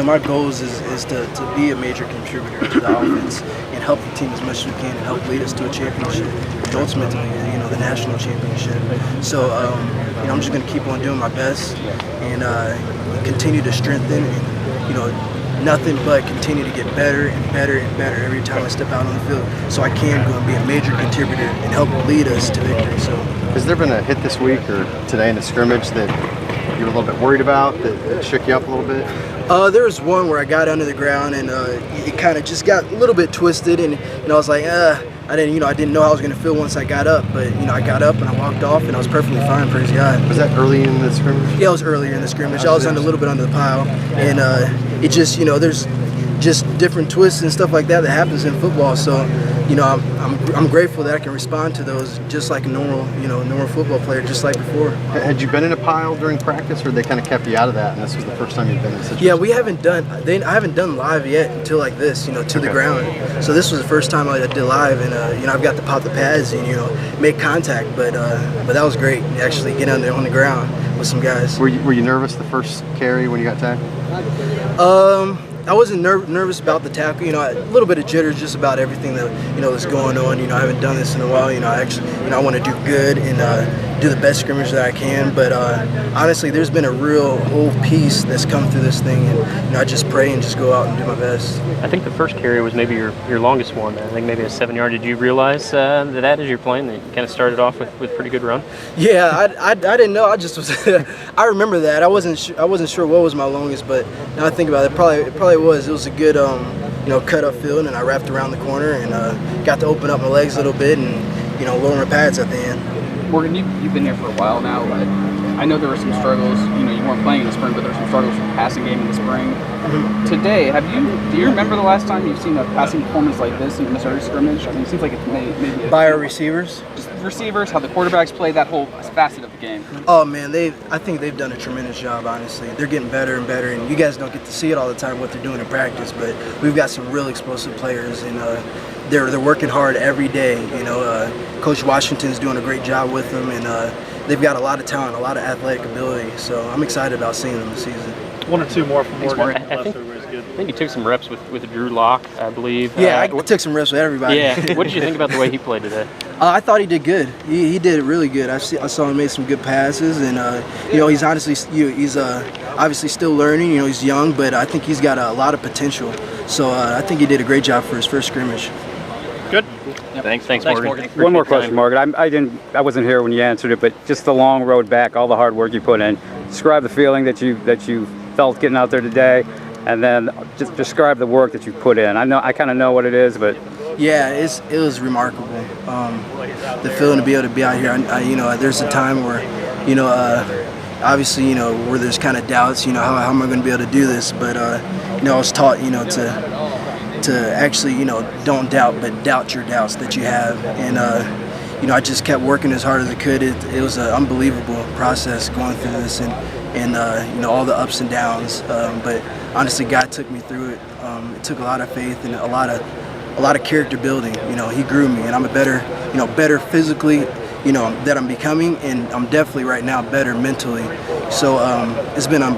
my goals is to be a major contributor to the offense and help the team as much as we can and help lead us to a championship and ultimately, the national championship. So, I'm just going to keep on doing my best and continue to strengthen and, nothing but continue to get better and better and better every time I step out on the field, so I can go and be a major contributor and help lead us to victory. So, has there been a hit this week or today in the scrimmage that you were a little bit worried about, that shook you up a little bit? There was one where I got under the ground and it kind of just got a little bit twisted, and I was like, I didn't know how I was going to feel once I got up, but I got up and I walked off and I was perfectly fine, praise God. Was that early in the scrimmage? Yeah, it was earlier in the scrimmage. I was a little bit under the pile, and it just, there's just different twists and stuff like that happens in football. So, I'm grateful that I can respond to those just like a normal football player, just like before. Had you been in a pile during practice, or they kind of kept you out of that, and this was the first time you'd been in a situation? Yeah, I haven't done live yet until like this, to the ground. So this was the first time I did live, and I've got to pop the pads and make contact, but that was great. Actually, get on the ground with some guys. Were you nervous the first carry when you got tackled? I wasn't nervous about the tackle. A little bit of jitters just about everything that is going on. I haven't done this in a while. I want to do good and do the best scrimmage that I can. But honestly, there's been a real whole piece that's come through this thing, and I just pray and just go out and do my best. I think the first carry was maybe your longest one. I think maybe a 7-yard. Did you realize that as you're playing, that you kind of started off with pretty good run? Yeah, I didn't know. I just was. I remember that. I wasn't sure what was my longest, but now I think about it, it probably was. It was a good cut up field, and I wrapped around the corner and got to open up my legs a little bit and lower my pads at the end. Morgan, you've been here for a while now. I know there were some struggles. You weren't playing in the spring, but there were some struggles with the passing game in the spring. Mm-hmm. Today, do you remember the last time you've seen a passing performance like this in a Missouri scrimmage? I mean, it seems like it's maybe by our receivers. Just receivers, how the quarterbacks play, that whole facet of the game. Oh man, I think they've done a tremendous job. Honestly, they're getting better and better, and you guys don't get to see it all the time what they're doing in practice, but we've got some real explosive players, and they're working hard every day. Coach Washington's doing a great job with them, and they've got a lot of talent, a lot of athletic ability. So I'm excited about seeing them this season. One or two more from Morgan. I think you took some reps with Drew Lock, I believe. Yeah, I took some reps with everybody. Yeah. What did you think about the way he played today? I thought he did good. He did really good. I saw him make some good passes, and he's honestly he's obviously still learning. He's young, but I think he's got a lot of potential. So I think he did a great job for his first scrimmage. Good. Yep. Thanks, Morgan. One more question, Morgan. I wasn't here when you answered it, but just the long road back, all the hard work you put in. Describe the feeling that you felt getting out there today, and then just describe the work that you put in. I kind of know what it is, but yeah, it was remarkable. The feeling to be able to be out here. There's a time where, obviously, where there's kind of doubts. How am I going to be able to do this? But I was taught, to actually, don't doubt, but doubt your doubts that you have. And I just kept working as hard as I could. It was an unbelievable process going through this, and all the ups and downs. But honestly, God took me through it. It took a lot of faith and a lot of character building. He grew me, and I'm a better physically, that I'm becoming, and I'm definitely right now better mentally. So it's been